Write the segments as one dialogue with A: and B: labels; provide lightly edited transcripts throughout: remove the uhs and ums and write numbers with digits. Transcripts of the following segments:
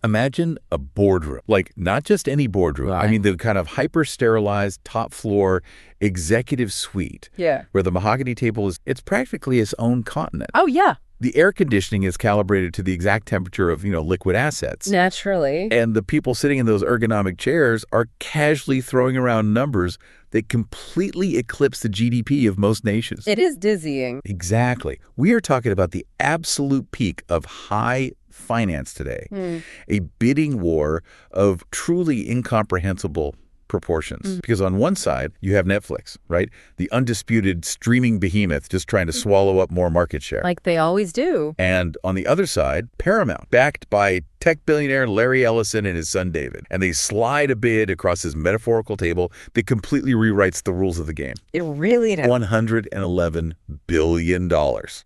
A: Imagine a boardroom, like not just any boardroom.
B: Right.
A: I mean, the kind of hyper-sterilized top floor executive suite where the mahogany table it's practically its own continent.
B: Oh, yeah.
A: The air conditioning is calibrated to the exact temperature of, liquid assets.
B: Naturally.
A: And the people sitting in those ergonomic chairs are casually throwing around numbers that completely eclipse the GDP of most nations.
B: It is dizzying.
A: Exactly. We are talking about the absolute peak of high finance today, a bidding war of truly incomprehensible proportions. Because on one side, you have Netflix, right? The undisputed streaming behemoth just trying to swallow up more market share.
B: Like they always do.
A: And on the other side, Paramount, backed by tech billionaire Larry Ellison and his son David. And they slide a bid across this metaphorical table that completely rewrites the rules of the game.
B: It really does.
A: $111 billion.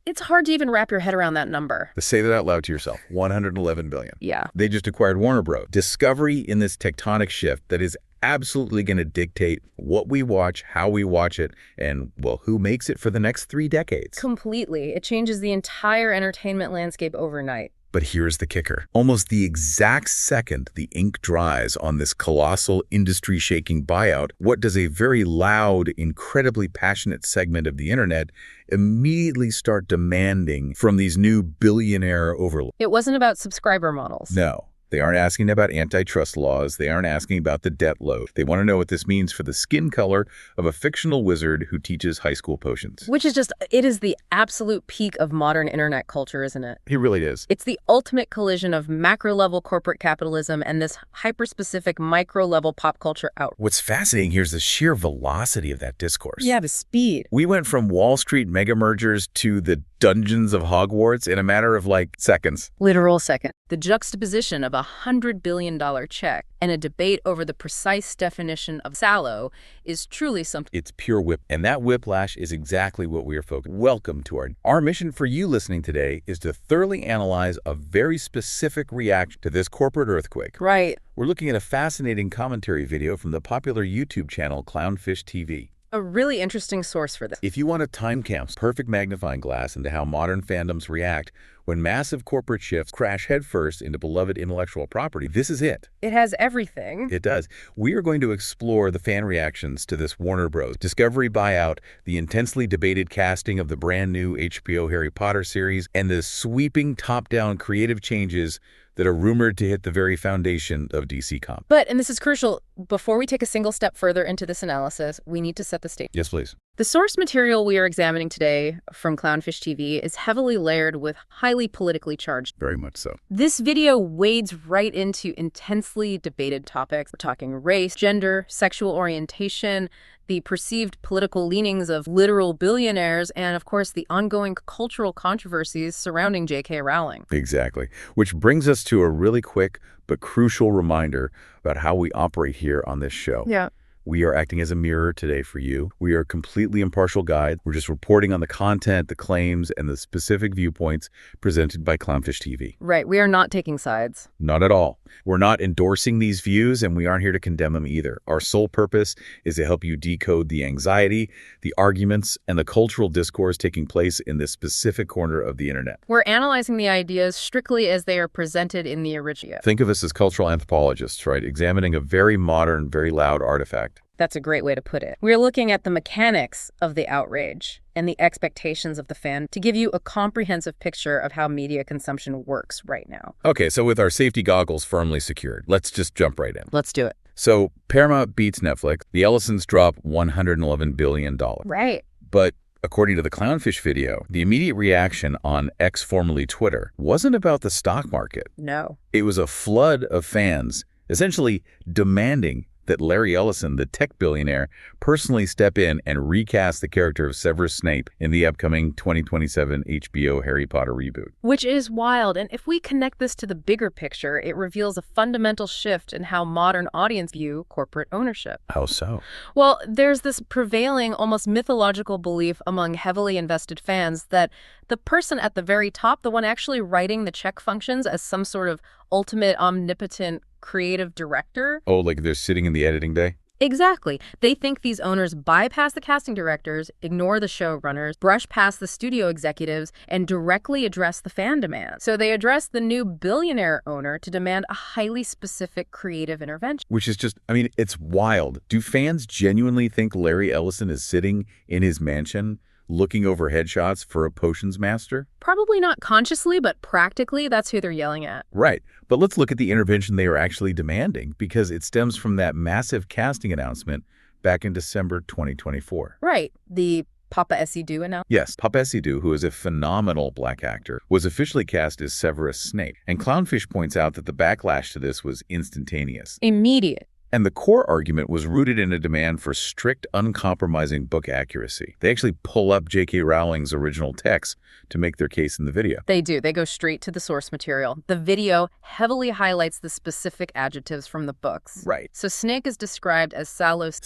B: It's hard to even wrap your head around that number.
A: Say that out loud to yourself. $111 billion.
B: Yeah.
A: They just acquired Warner Bros. Discovery in this tectonic shift that is absolutely going to dictate what we watch, how we watch it, and, well, who makes it for the next 3 decades.
B: Completely. It changes the entire entertainment landscape overnight.
A: But here's the kicker. Almost the exact second the ink dries on this colossal industry-shaking buyout, what does a very loud, incredibly passionate segment of the internet immediately start demanding from these new billionaire overlords?
B: It wasn't about subscriber models.
A: No. They aren't asking about antitrust laws. They aren't asking about the debt load. They want to know what this means for the skin color of a fictional wizard who teaches high school potions.
B: Which is it is the absolute peak of modern internet culture, isn't it?
A: It really is.
B: It's the ultimate collision of macro-level corporate capitalism and this hyper-specific micro-level pop culture outrage.
A: What's fascinating here is the sheer velocity of that discourse.
B: Yeah, the speed.
A: We went from Wall Street mega mergers to the dungeons of Hogwarts in a matter of seconds.
B: Literal second. The juxtaposition of $100 billion check and a debate over the precise definition of sallow is truly something.
A: It's pure whip. And that whiplash is exactly what we are focused on. Welcome to our mission for you listening today is to thoroughly analyze a very specific reaction to this corporate earthquake.
B: Right.
A: We're looking at a fascinating commentary video from the popular YouTube channel Clownfish TV.
B: A really interesting source for this.
A: If you want a time capsule, perfect magnifying glass into how modern fandoms react when massive corporate shifts crash headfirst into beloved intellectual property, this is it.
B: It has everything.
A: It does. We are going to explore the fan reactions to this Warner Bros. Discovery buyout, the intensely debated casting of the brand new HBO Harry Potter series, and the sweeping top-down creative changes that are rumored to hit the very foundation of DC Comics.
B: But, and this is crucial, before we take a single step further into this analysis, we need to set the stage.
A: Yes, please.
B: The source material we are examining today from Clownfish TV is heavily layered with highly politically charged.
A: Very much so.
B: This video wades right into intensely debated topics. We're talking race, gender, sexual orientation, the perceived political leanings of literal billionaires, and of course the ongoing cultural controversies surrounding J.K. Rowling.
A: Exactly. Which brings us to a really quick but crucial reminder about how we operate here on this show.
B: Yeah.
A: We are acting as a mirror today for you. We are a completely impartial guide. We're just reporting on the content, the claims, and the specific viewpoints presented by Clownfish TV.
B: Right. We are not taking sides.
A: Not at all. We're not endorsing these views, and we aren't here to condemn them either. Our sole purpose is to help you decode the anxiety, the arguments, and the cultural discourse taking place in this specific corner of the internet.
B: We're analyzing the ideas strictly as they are presented in the original.
A: Think of us as cultural anthropologists, right? Examining a very modern, very loud artifact.
B: That's a great way to put it. We're looking at the mechanics of the outrage and the expectations of the fan to give you a comprehensive picture of how media consumption works right now.
A: Okay, so with our safety goggles firmly secured, let's just jump right in.
B: Let's do it.
A: So Paramount beats Netflix. The Ellisons drop $111 billion.
B: Right.
A: But according to the Clownfish video, the immediate reaction on X, formerly Twitter, wasn't about the stock market.
B: No.
A: It was a flood of fans essentially demanding that Larry Ellison, the tech billionaire, personally step in and recast the character of Severus Snape in the upcoming 2027 HBO Harry Potter reboot.
B: Which is wild, and if we connect this to the bigger picture, it reveals a fundamental shift in how modern audiences view corporate ownership.
A: How so?
B: Well, there's this prevailing, almost mythological belief among heavily invested fans that the person at the very top, the one actually writing the check, functions as some sort of ultimate omnipotent creative director.
A: Oh, like they're sitting in the editing bay?
B: Exactly. They think these owners bypass the casting directors, ignore the showrunners, brush past the studio executives, and directly address the fan demand. So they address the new billionaire owner to demand a highly specific creative intervention.
A: Which is just, I mean, it's wild. Do fans genuinely think Larry Ellison is sitting in his mansion looking over headshots for a potions master?
B: Probably not consciously, but practically, that's who they're yelling at.
A: Right. But let's look at the intervention they are actually demanding, because it stems from that massive casting announcement back in December 2024.
B: Right. The Paapa Essiedu announcement?
A: Yes, Paapa Essiedu, who is a phenomenal black actor, was officially cast as Severus Snape. And Clownfish points out that the backlash to this was instantaneous.
B: Immediate.
A: And the core argument was rooted in a demand for strict, uncompromising book accuracy. They actually pull up J.K. Rowling's original text to make their case in the video.
B: They do. They go straight to the source material. The video heavily highlights the specific adjectives from the books.
A: Right.
B: So Snake is described as
A: Salos,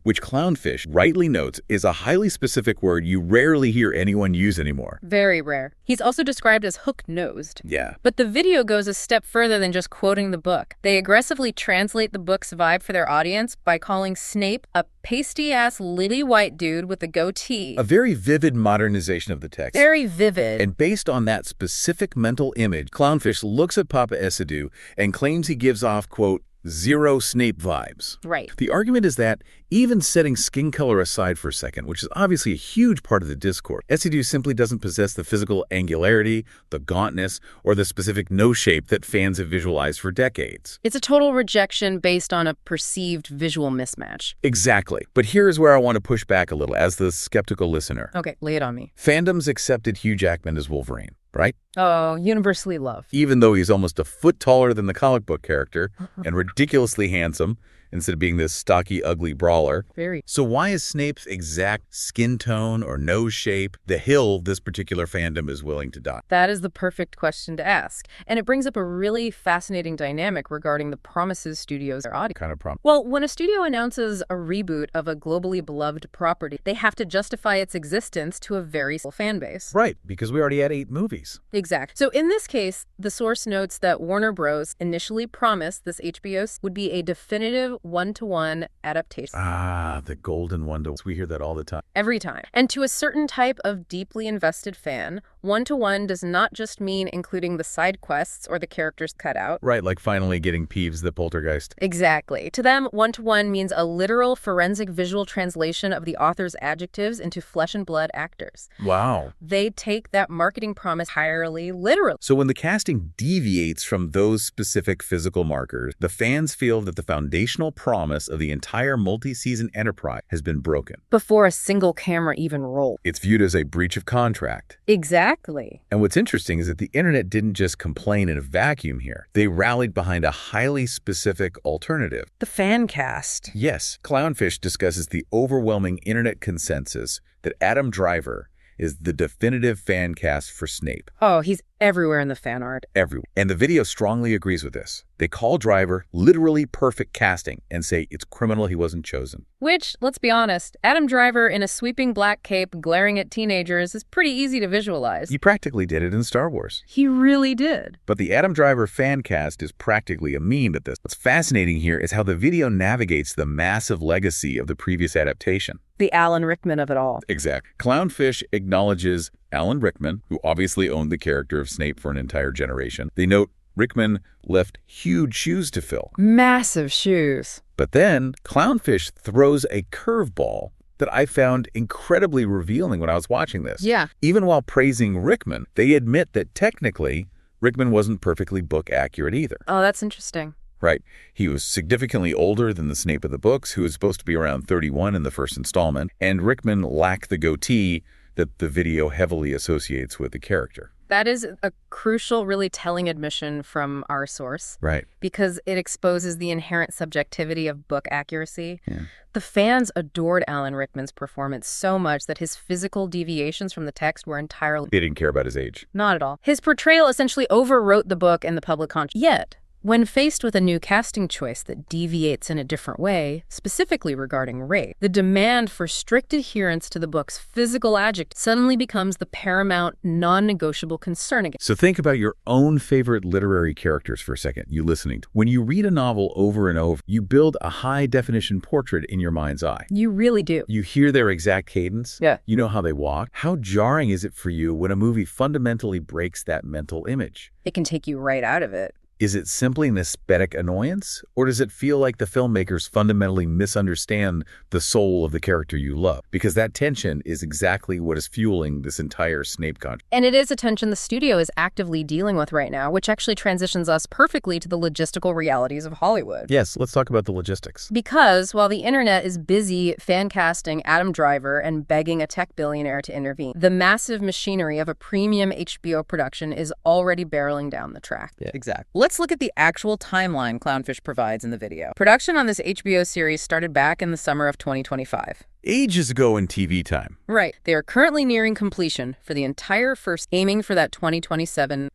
A: which Clownfish rightly notes is a highly specific word you rarely hear anyone use anymore.
B: Very rare. He's also described as hook-nosed.
A: Yeah.
B: But the video goes a step further than just quoting the book. They aggressively translate the book's vibe for their audience by calling Snape a pasty-ass lily-white dude with a goatee.
A: A very vivid modernization of the text.
B: Very vivid.
A: And based on that specific mental image, Clownfish looks at Paapa Essiedu and claims he gives off, quote, zero Snape vibes.
B: Right.
A: The argument is that, even setting skin color aside for a second, which is obviously a huge part of the discourse, Essiedu simply doesn't possess the physical angularity, the gauntness, or the specific nose shape that fans have visualized for decades.
B: It's a total rejection based on a perceived visual mismatch.
A: Exactly. But here's where I want to push back a little as the skeptical listener.
B: Okay, lay it on me.
A: Fandoms accepted Hugh Jackman as Wolverine, right?
B: Oh, universally loved.
A: Even though he's almost a foot taller than the comic book character and ridiculously handsome instead of being this stocky, ugly brawler.
B: Very.
A: So why is Snape's exact skin tone or nose shape the hill this particular fandom is willing to die?
B: That is the perfect question to ask. And it brings up a really fascinating dynamic regarding the promises studios are audience.
A: Kind of problem.
B: Well, when a studio announces a reboot of a globally beloved property, they have to justify its existence to a very small fan base.
A: Right, because we already had 8 movies.
B: Exact. So in this case, the source notes that Warner Bros. Initially promised this HBO would be a definitive one-to-one adaptation.
A: Ah, the golden one. We hear that all the time.
B: Every time. And to a certain type of deeply invested fan, one-to-one does not just mean including the side quests or the characters cut out.
A: Right, like finally getting Peeves the poltergeist.
B: Exactly. To them, one-to-one means a literal forensic visual translation of the author's adjectives into flesh and blood actors.
A: Wow.
B: They take that marketing promise entirely literally.
A: So when the casting deviates from those specific physical markers, the fans feel that the foundational promise of the entire multi-season enterprise has been broken.
B: Before a single camera even rolled.
A: It's viewed as a breach of contract.
B: Exactly.
A: And what's interesting is that the internet didn't just complain in a vacuum here. They rallied behind a highly specific alternative.
B: The fan cast.
A: Yes, Clownfish discusses the overwhelming internet consensus that Adam Driver is the definitive fan cast for Snape.
B: Oh, he's everywhere in the fan art.
A: Everywhere. And the video strongly agrees with this. They call Driver literally perfect casting and say it's criminal he wasn't chosen.
B: Which, let's be honest, Adam Driver in a sweeping black cape glaring at teenagers is pretty easy to visualize.
A: He practically did it in Star Wars.
B: He really did.
A: But the Adam Driver fan cast is practically a meme at this. What's fascinating here is how the video navigates the massive legacy of the previous adaptation.
B: The Alan Rickman of it all.
A: Exact. Clownfish acknowledges Alan Rickman, who obviously owned the character of Snape for an entire generation. They note Rickman left huge shoes to fill.
B: Massive shoes.
A: But then Clownfish throws a curveball that I found incredibly revealing when I was watching this.
B: Yeah.
A: Even while praising Rickman, they admit that technically Rickman wasn't perfectly book accurate either.
B: Oh, that's interesting.
A: Right. He was significantly older than the Snape of the books, who was supposed to be around 31 in the first installment, and Rickman lacked the goatee that the video heavily associates with the character.
B: That is a crucial, really telling admission from our source.
A: Right.
B: Because it exposes the inherent subjectivity of book accuracy.
A: Yeah.
B: The fans adored Alan Rickman's performance so much that his physical deviations from the text were entirely...
A: They didn't care about his age.
B: Not at all. His portrayal essentially overwrote the book and the public conscience. Yet, When faced with a new casting choice that deviates in a different way, specifically regarding race, the demand for strict adherence to the book's physical adjective suddenly becomes the paramount, non-negotiable concern again.
A: So think about your own favorite literary characters for a second, you listening. When you read a novel over and over, you build a high-definition portrait in your mind's eye.
B: You really do.
A: You hear their exact cadence.
B: Yeah.
A: You know how they walk. How jarring is it for you when a movie fundamentally breaks that mental image?
B: It can take you right out of it.
A: Is it simply an aesthetic annoyance, or does it feel like the filmmakers fundamentally misunderstand the soul of the character you love? Because that tension is exactly what is fueling this entire Snape controversy.
B: And it is a tension the studio is actively dealing with right now, which actually transitions us perfectly to the logistical realities of Hollywood.
A: Yes, let's talk about the logistics.
B: Because while the internet is busy fan casting Adam Driver and begging a tech billionaire to intervene, the massive machinery of a premium HBO production is already barreling down the track.
C: Yeah, exactly. Let's look at the actual timeline Clownfish provides in the video. Production on this HBO series started back in the summer of 2025.
A: Ages ago in TV time.
B: Right. They are currently nearing completion for the entire first, aiming for that 2027.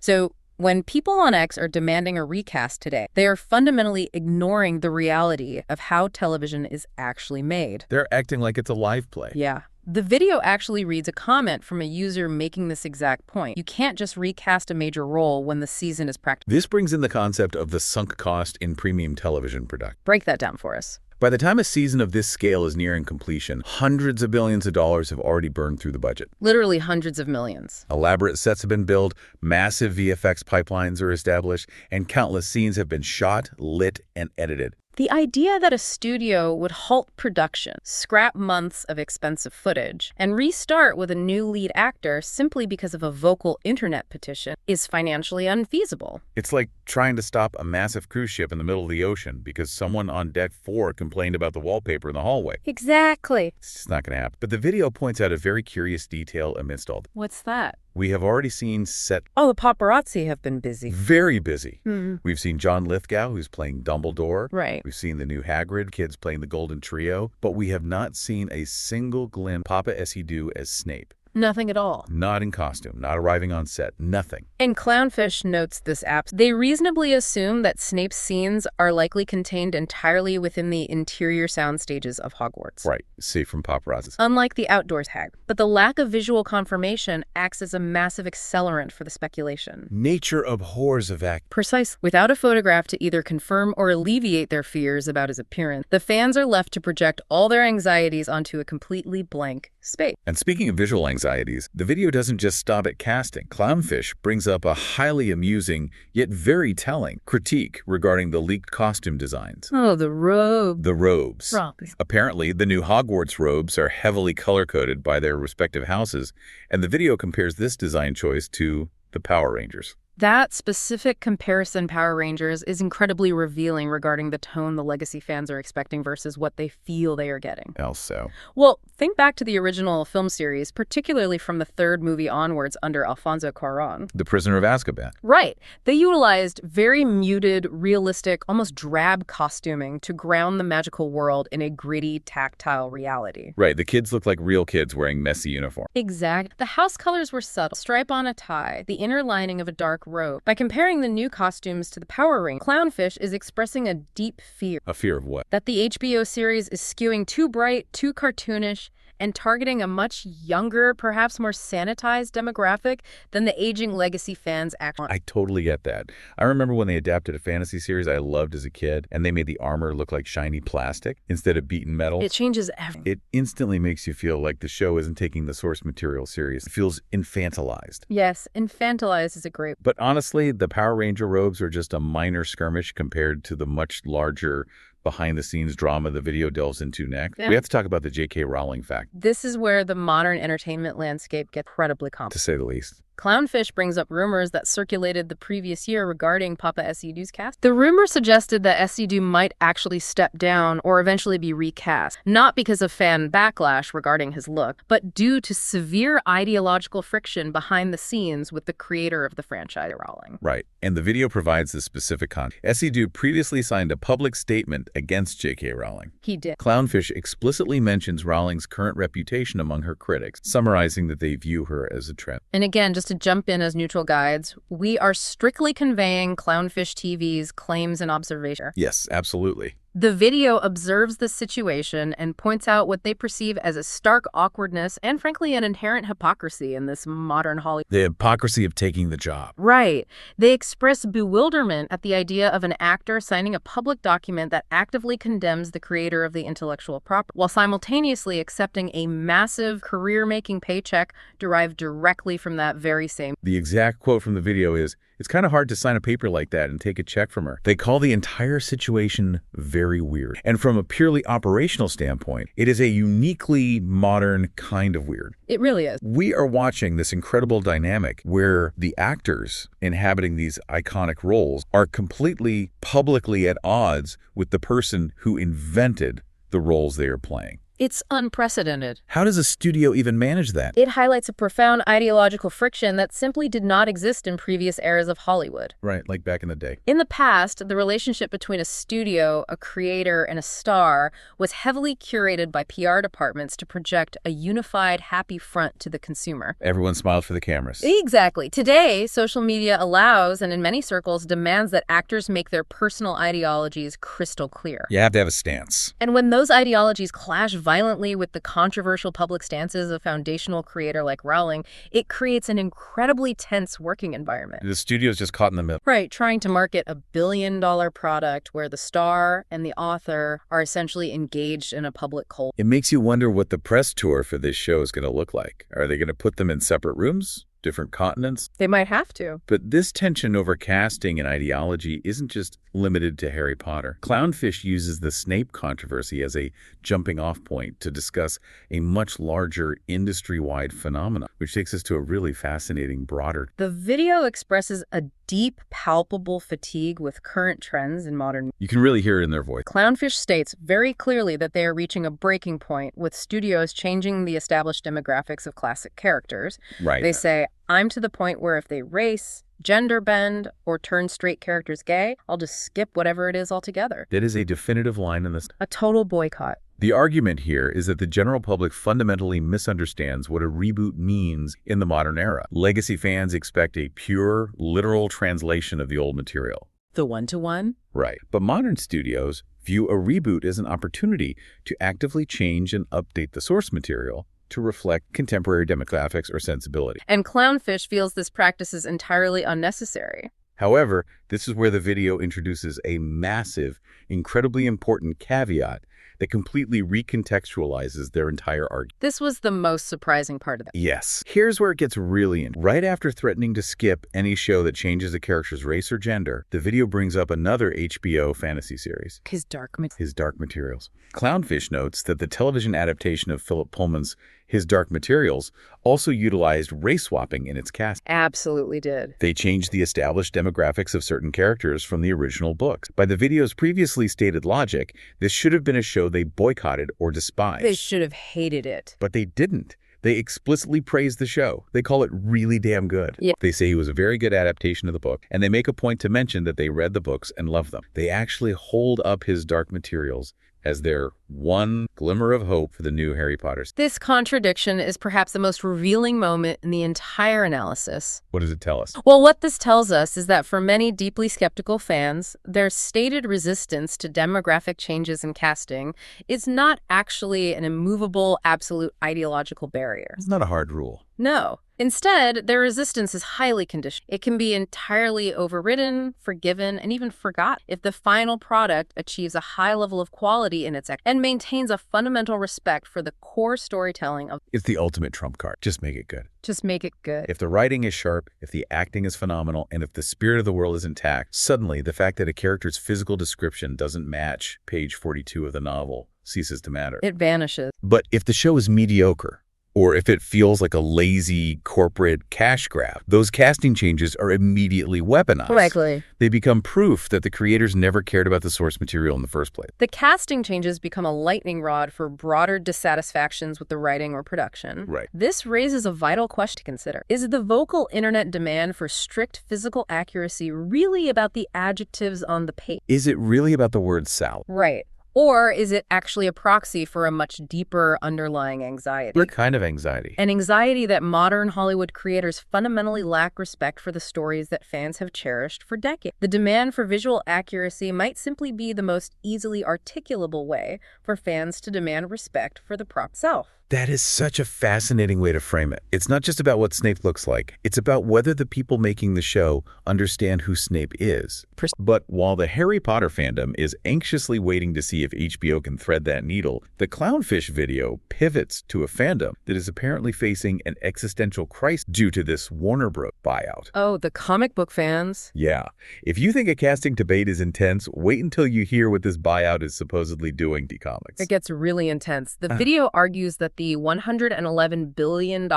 B: So when people on X are demanding a recast today, they are fundamentally ignoring the reality of how television is actually made.
A: They're acting like it's a live play.
B: Yeah. The video actually reads a comment from a user making this exact point. You can't just recast a major role when the season is practically.
A: This brings in the concept of the sunk cost in premium television production.
B: Break that down for us.
A: By the time a season of this scale is nearing completion, hundreds of billions of dollars have already burned through the budget.
B: Literally hundreds of millions.
A: Elaborate sets have been built, massive VFX pipelines are established, and countless scenes have been shot, lit, and edited.
B: The idea that a studio would halt production, scrap months of expensive footage, and restart with a new lead actor simply because of a vocal internet petition is financially unfeasible.
A: It's like trying to stop a massive cruise ship in the middle of the ocean because someone on deck 4 complained about the wallpaper in the hallway.
B: Exactly.
A: It's just not going to happen. But the video points out a very curious detail amidst all this.
B: What's that?
A: We have already seen set...
B: Oh, the paparazzi have been busy.
A: Very busy. We've seen John Lithgow, who's playing Dumbledore.
B: Right.
A: We've seen the new Hagrid, kids playing the Golden Trio. But we have not seen a single glimpse of Paapa Essiedu as Snape.
B: Nothing at all.
A: Not in costume, not arriving on set, nothing.
B: And Clownfish notes this they reasonably assume that Snape's scenes are likely contained entirely within the interior sound stages of Hogwarts.
A: Right, safe from paparazzis.
B: Unlike the outdoors hag. But the lack of visual confirmation acts as a massive accelerant for the speculation.
A: Nature abhors of act.
B: Precisely. Without a photograph to either confirm or alleviate their fears about his appearance, the fans are left to project all their anxieties onto a completely blank space.
A: And speaking of visual anxieties, the video doesn't just stop at casting. Clownfish brings up a highly amusing, yet very telling, critique regarding the leaked costume designs.
B: Oh, the robe.
A: The robes.
B: Robes.
A: Apparently, the new Hogwarts robes are heavily color-coded by their respective houses, and the video compares this design choice to the Power Rangers.
B: That specific comparison, Power Rangers, is incredibly revealing regarding the tone the legacy fans are expecting versus what they feel they are getting.
A: Also.
B: Well, think back to the original film series, particularly from the third movie onwards under Alfonso Cuarón.
A: The Prisoner of Azkaban.
B: Right. They utilized very muted, realistic, almost drab costuming to ground the magical world in a gritty, tactile reality.
A: Right. The kids look like real kids wearing messy uniforms.
B: Exact. The house colors were subtle. Stripe on a tie, the inner lining of a dark robe. By comparing the new costumes to the Power Rangers, Clownfish is expressing a deep fear.
A: A fear of what?
B: That the HBO series is skewing too bright, too cartoonish, and targeting a much younger, perhaps more sanitized demographic than the aging legacy fans actually want.
A: I totally get that. I remember when they adapted a fantasy series I loved as a kid, and they made the armor look like shiny plastic instead of beaten metal.
B: It changes everything.
A: It instantly makes you feel like the show isn't taking the source material serious. It feels infantilized.
B: Yes, infantilized is a great.
A: But honestly, the Power Ranger robes are just a minor skirmish compared to the much larger behind-the-scenes drama the video delves into next. Yeah. We have to talk about the J.K. Rowling fact.
B: This is where the modern entertainment landscape gets incredibly complex.
A: To say the least.
B: Clownfish brings up rumors that circulated the previous year regarding Paapa Essiedu's cast. The rumor suggested that Essiedu might actually step down or eventually be recast, not because of fan backlash regarding his look, but due to severe ideological friction behind the scenes with the creator of the franchise, Rowling.
A: Right, and the video provides the specific context. Essiedu previously signed a public statement argument against J.K. Rowling.
B: He did.
A: Clownfish explicitly mentions Rowling's current reputation among her critics, summarizing that they view her as a trend.
B: And again, just to jump in as neutral guides, we are strictly conveying Clownfish TV's claims and observation.
A: Yes, absolutely.
B: The video observes the situation and points out what they perceive as a stark awkwardness and, frankly, an inherent hypocrisy in this modern Hollywood.
A: The hypocrisy of taking the job.
B: Right. They express bewilderment at the idea of an actor signing a public document that actively condemns the creator of the intellectual property, while simultaneously accepting a massive career-making paycheck derived directly from that very same.
A: The exact quote from the video is, "It's kind of hard to sign a paper like that and take a check from her." They call the entire situation very weird. And from a purely operational standpoint, it is a uniquely modern kind of weird.
B: It really is.
A: We are watching this incredible dynamic where the actors inhabiting these iconic roles are completely publicly at odds with the person who invented the roles they are playing.
B: It's unprecedented.
A: How does a studio even manage that?
B: It highlights a profound ideological friction that simply did not exist in previous eras of Hollywood.
A: Right, like back in the day.
B: In the past, the relationship between a studio, a creator, and a star was heavily curated by PR departments to project a unified, happy front to the consumer.
A: Everyone smiled for the cameras.
B: Exactly. Today, social media allows, and in many circles, demands that actors make their personal ideologies crystal clear.
A: You have to have a stance.
B: And when those ideologies clash violently with the controversial public stances of a foundational creator like Rowling, it creates an incredibly tense working environment.
A: The studio's just caught in the middle.
B: Right, trying to market a billion-dollar product where the star and the author are essentially engaged in a public cold.
A: It makes you wonder what the press tour for this show is going to look like. Are they going to put them in separate rooms? Different continents?
B: They might have to.
A: But this tension over casting and ideology isn't just limited to Harry Potter. Clownfish uses the Snape controversy as a jumping-off point to discuss a much larger industry-wide phenomenon, which takes us to a really fascinating, broader.
B: The video expresses a deep, palpable fatigue with current trends in modern.
A: You can really hear it in their voice.
B: Clownfish states very clearly that they are reaching a breaking point with studios changing the established demographics of classic characters.
A: Right.
B: They say, I'm to the point where if they race, gender bend, or turn straight characters gay, I'll just skip whatever it is altogether.
A: That is a definitive line in this.
B: A total boycott.
A: The argument here is that the general public fundamentally misunderstands what a reboot means in the modern era. Legacy fans expect a pure, literal translation of the old material.
C: The one-to-one?
A: Right. But modern studios view a reboot as an opportunity to actively change and update the source material to reflect contemporary demographics or sensibility.
B: And Clownfish feels this practice is entirely unnecessary.
A: However, this is where the video introduces a massive, incredibly important caveat that completely recontextualizes their entire argument.
B: This was the most surprising part of it.
A: Yes. Here's where it gets really in. Right after threatening to skip any show that changes a character's race or gender, the video brings up another HBO fantasy series.
B: His Dark
A: Materials. Clownfish notes that the television adaptation of Philip Pullman's His Dark Materials also utilized race swapping in its cast.
B: Absolutely did.
A: They changed the established demographics of certain characters from the original books. By the video's previously stated logic, this should have been a show they boycotted or despised.
B: They should have hated it.
A: But they didn't. They explicitly praise the show. They call it really damn good.
B: Yeah.
A: They say it was a very good adaptation of the book, and they make a point to mention that they read the books and love them. They actually hold up His Dark Materials as their one glimmer of hope for the new Harry Potter.
B: This contradiction is perhaps the most revealing moment in the entire analysis.
A: What does it tell us?
B: Well, what this tells us is that for many deeply skeptical fans, their stated resistance to demographic changes in casting is not actually an immovable, absolute ideological barrier.
A: It's not a hard rule.
B: No. Instead, their resistance is highly conditional. It can be entirely overridden, forgiven, and even forgotten if the final product achieves a high level of quality in its and maintains a fundamental respect for the core storytelling of.
A: It's the ultimate trump card. Just make it good.
B: Just make it good.
A: If the writing is sharp, if the acting is phenomenal, and if the spirit of the world is intact, suddenly the fact that a character's physical description doesn't match page 42 of the novel ceases to matter.
B: It vanishes.
A: But if the show is mediocre, or if it feels like a lazy corporate cash grab, those casting changes are immediately weaponized.
B: Correctly.
A: They become proof that the creators never cared about the source material in the first place.
B: The casting changes become a lightning rod for broader dissatisfactions with the writing or production.
A: Right.
B: This raises a vital question to consider. Is the vocal internet demand for strict physical accuracy really about the adjectives on the page?
A: Is it really about the word salad?
B: Right. Or is it actually a proxy for a much deeper underlying anxiety?
A: What kind of anxiety?
B: An anxiety that modern Hollywood creators fundamentally lack respect for the stories that fans have cherished for decades. The demand for visual accuracy might simply be the most easily articulable way for fans to demand respect for the prop itself.
A: That is such a fascinating way to frame it. It's not just about what Snape looks like. It's about whether the people making the show understand who Snape is. But while the Harry Potter fandom is anxiously waiting to see if HBO can thread that needle, the Clownfish video pivots to a fandom that is apparently facing an existential crisis due to this Warner Bros. Buyout.
B: Oh, the comic book fans?
A: Yeah. If you think a casting debate is intense, wait until you hear what this buyout is supposedly doing to comics.
B: It gets really intense. The video argues that the $111 billion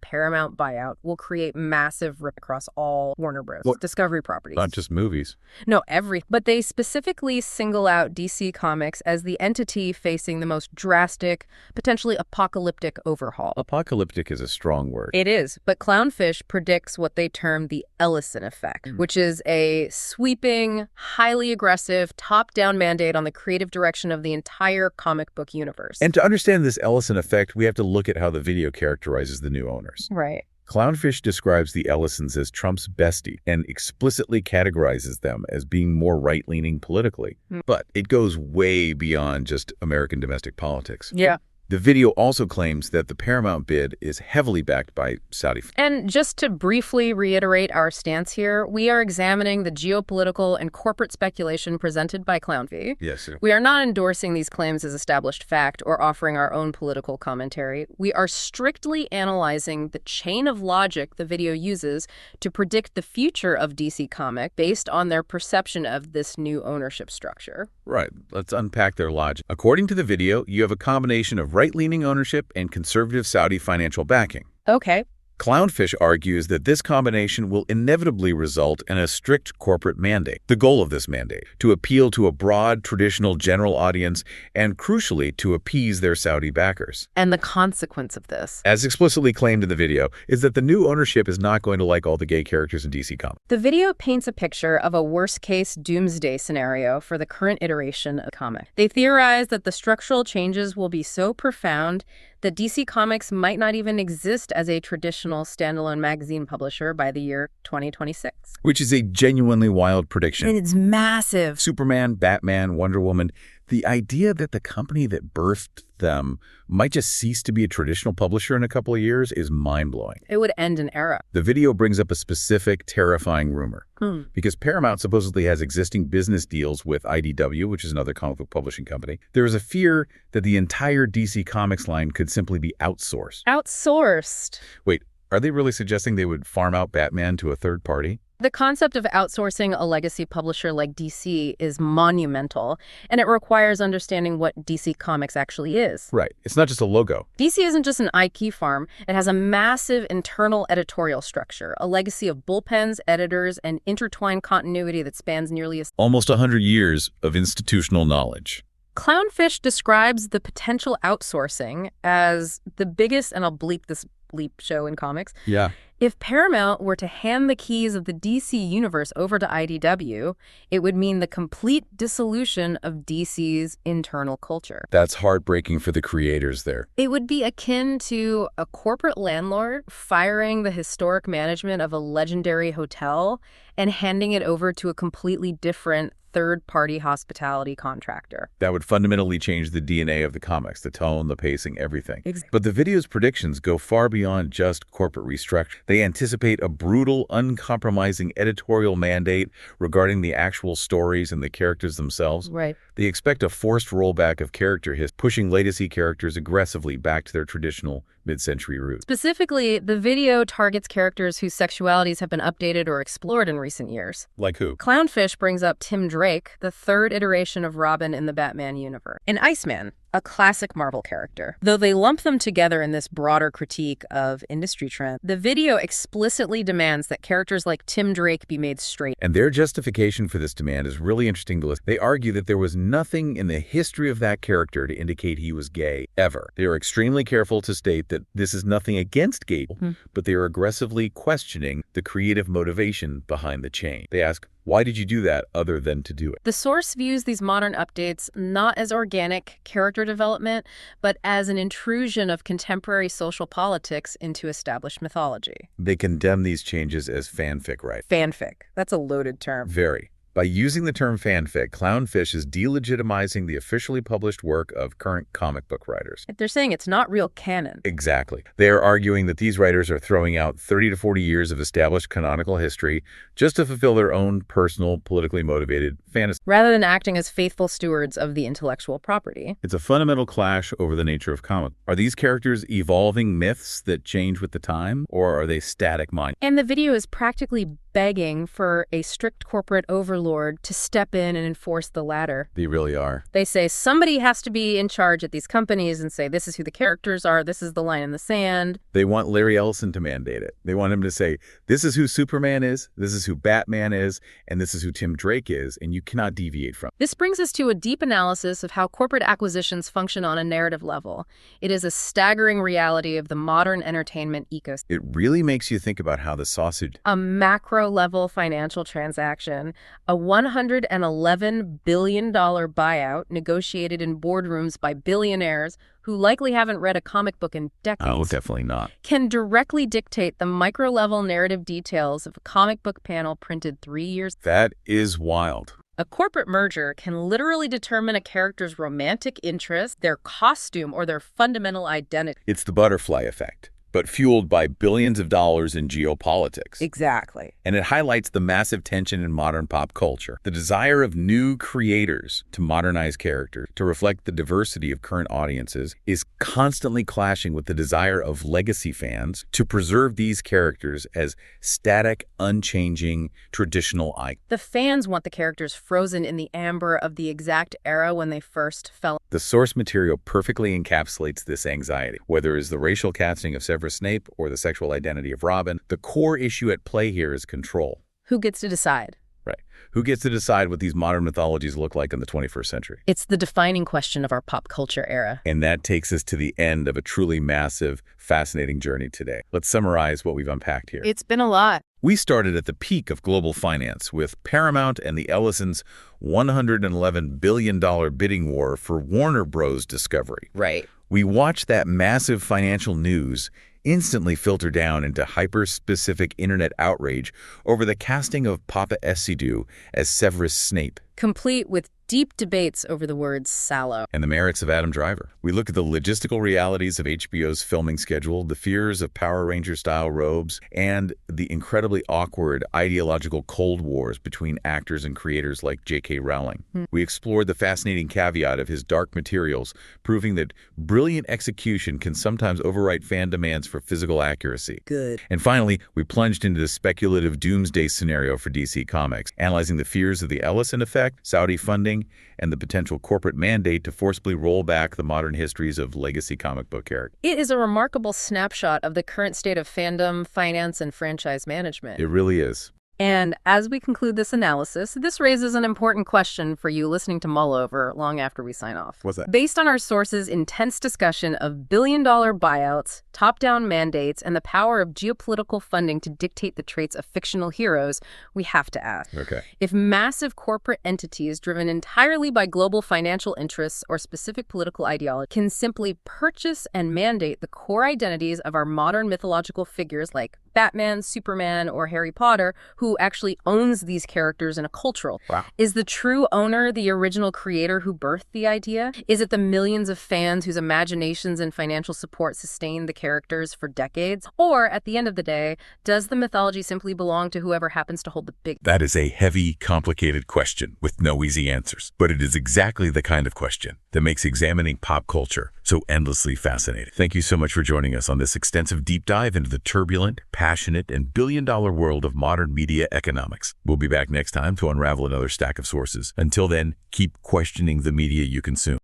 B: Paramount buyout will create massive rip across all Warner Bros. Discovery properties.
A: Not just movies.
B: No, but they specifically single out DC Comics as the entity facing the most drastic, potentially apocalyptic overhaul.
A: Apocalyptic is a strong word.
B: It is, but Clownfish predicts what they term the Ellison effect, which is a sweeping, highly aggressive, top-down mandate on the creative direction of the entire comic book universe.
A: And to understand this Ellison effect, we have to look at how the video characterizes the new owners.
B: Right.
A: Clownfish describes the Ellisons as Trump's bestie and explicitly categorizes them as being more right-leaning politically. But it goes way beyond just American domestic politics.
B: Yeah.
A: The video also claims that the Paramount bid is heavily backed by Saudi.
B: And just to briefly reiterate our stance here, we are examining the geopolitical and corporate speculation presented by Clownfish.
A: Yes, sir.
B: We are not endorsing these claims as established fact or offering our own political commentary. We are strictly analyzing the chain of logic the video uses to predict the future of DC Comics based on their perception of this new ownership structure.
A: Right. Let's unpack their logic. According to the video, you have a combination of right-leaning ownership and conservative Saudi financial backing.
B: Okay.
A: Clownfish argues that this combination will inevitably result in a strict corporate mandate. The goal of this mandate, to appeal to a broad, traditional general audience and, crucially, to appease their Saudi backers.
B: And the consequence of this,
A: as explicitly claimed in the video, is that the new ownership is not going to like all the gay characters in DC Comics.
B: The video paints a picture of a worst-case doomsday scenario for the current iteration of the comic. They theorize that the structural changes will be so profound that DC Comics might not even exist as a traditional standalone magazine publisher by the year 2026.
A: Which is a genuinely wild prediction.
B: And it's massive.
A: Superman, Batman, Wonder Woman, the idea that the company that birthed them might just cease to be a traditional publisher in a couple of years is mind-blowing.
B: It would end an era.
A: The video brings up a specific terrifying rumor. Because Paramount supposedly has existing business deals with IDW, which is another comic book publishing company, there is a fear that the entire DC Comics line could simply be outsourced.
B: Outsourced?
A: Wait, are they really suggesting they would farm out Batman to a third party?
B: The concept of outsourcing a legacy publisher like DC is monumental, and it requires understanding what DC Comics actually is.
A: Right. It's not just a logo.
B: DC isn't just an IP farm. It has a massive internal editorial structure, a legacy of bullpens, editors, and intertwined continuity that spans nearly
A: almost 100 years of institutional knowledge.
B: Clownfish describes the potential outsourcing as the biggest, and I'll bleep this bleep show in comics.
A: Yeah.
B: If Paramount were to hand the keys of the DC universe over to IDW, it would mean the complete dissolution of DC's internal culture.
A: That's heartbreaking for the creators there.
B: It would be akin to a corporate landlord firing the historic management of a legendary hotel and handing it over to a completely different third-party hospitality contractor.
A: That would fundamentally change the DNA of the comics, the tone, the pacing, everything.
B: Exactly.
A: But the video's predictions go far beyond just corporate restructure. They anticipate a brutal, uncompromising editorial mandate regarding the actual stories and the characters themselves.
B: Right.
A: They expect a forced rollback of character history, pushing legacy characters aggressively back to their traditional mid-century roots.
B: Specifically, the video targets characters whose sexualities have been updated or explored in recent years.
A: Like who?
B: Clownfish brings up Tim Drake, the third iteration of Robin in the Batman universe. And Iceman, a classic Marvel character. Though they lump them together in this broader critique of industry trend, the video explicitly demands that characters like Tim Drake be made straight.
A: And their justification for this demand is really interesting to listen. They argue that there was nothing in the history of that character to indicate he was gay, ever. They are extremely careful to state that this is nothing against gay people, but they are aggressively questioning the creative motivation behind the change. They ask, why did you do that other than to do it?
B: The source views these modern updates not as organic character development, but as an intrusion of contemporary social politics into established mythology.
A: They condemn these changes as fanfic, right?
B: Fanfic. That's a loaded term.
A: Very. By using the term fanfic, Clownfish is delegitimizing the officially published work of current comic book writers.
B: They're saying it's not real canon.
A: Exactly. They are arguing that these writers are throwing out 30 to 40 years of established canonical history just to fulfill their own personal, politically motivated fantasy.
B: Rather than acting as faithful stewards of the intellectual property.
A: It's a fundamental clash over the nature of comic. Are these characters evolving myths that change with the time, or are they static minds?
B: And the video is practically begging for a strict corporate overlord to step in and enforce the latter.
A: They really are.
B: They say somebody has to be in charge at these companies and say, this is who the characters are, this is the line in the sand.
A: They want Larry Ellison to mandate it. They want him to say, this is who Superman is, this is who Batman is, and this is who Tim Drake is, and you cannot deviate from.
B: This brings us to a deep analysis of how corporate acquisitions function on a narrative level. It is a staggering reality of the modern entertainment ecosystem.
A: It really makes you think about how the sausage...
B: A macro-level financial transaction, a $111 billion buyout negotiated in boardrooms by billionaires who likely haven't read a comic book in decades.
A: Oh, definitely not.
B: Can directly dictate the micro-level narrative details of a comic book panel printed 3 years.
A: That is wild.
B: A corporate merger can literally determine a character's romantic interest, their costume, or their fundamental identity.
A: It's the butterfly effect, but fueled by billions of dollars in geopolitics.
B: Exactly.
A: And it highlights the massive tension in modern pop culture. The desire of new creators to modernize characters, to reflect the diversity of current audiences, is constantly clashing with the desire of legacy fans to preserve these characters as static, unchanging, traditional icons.
B: The fans want the characters frozen in the amber of the exact era when they first fell.
A: The source material perfectly encapsulates this anxiety. Whether it is the racial casting of Severus Snape or the sexual identity of Robin, the core issue at play here is control.
B: Who gets to decide?
A: Right. Who gets to decide what these modern mythologies look like in the 21st century?
B: It's the defining question of our pop culture era.
A: And that takes us to the end of a truly massive, fascinating journey today. Let's summarize what we've unpacked here.
B: It's been a lot.
A: We started at the peak of global finance with Paramount and the Ellisons' $111 billion bidding war for Warner Bros. Discovery.
B: Right.
A: We watched that massive financial news instantly filter down into hyper-specific internet outrage over the casting of Paapa Essiedu as Severus Snape.
B: Complete with deep debates over the word sallow.
A: And the merits of Adam Driver. We look at the logistical realities of HBO's filming schedule, the fears of Power Ranger-style robes, and the incredibly awkward ideological cold wars between actors and creators like J.K. Rowling. We explored the fascinating caveat of his dark materials, proving that brilliant execution can sometimes overwrite fan demands for physical accuracy.
B: Good.
A: And finally, we plunged into the speculative doomsday scenario for DC Comics, analyzing the fears of the Ellison effect, Saudi funding, and the potential corporate mandate to forcibly roll back the modern histories of legacy comic book characters.
B: It is a remarkable snapshot of the current state of fandom, finance, and franchise management.
A: It really is.
B: And as we conclude this analysis, this raises an important question for you listening to mull over long after we sign off.
A: What's that?
B: Based on our sources' intense discussion of billion-dollar buyouts, top-down mandates, and the power of geopolitical funding to dictate the traits of fictional heroes, we have to ask.
A: Okay.
B: If massive corporate entities driven entirely by global financial interests or specific political ideology can simply purchase and mandate the core identities of our modern mythological figures like Batman, Superman, or Harry Potter, who actually owns these characters in a cultural.
A: Wow.
B: Is the true owner the original creator who birthed the idea? Is it the millions of fans whose imaginations and financial support sustain the characters for decades? Or, at the end of the day, does the mythology simply belong to whoever happens to hold the big...
A: That is a heavy, complicated question with no easy answers. But it is exactly the kind of question that makes examining pop culture so endlessly fascinating. Thank you so much for joining us on this extensive deep dive into the turbulent, passionate, and billion-dollar world of modern media economics. We'll be back next time to unravel another stack of sources. Until then, keep questioning the media you consume.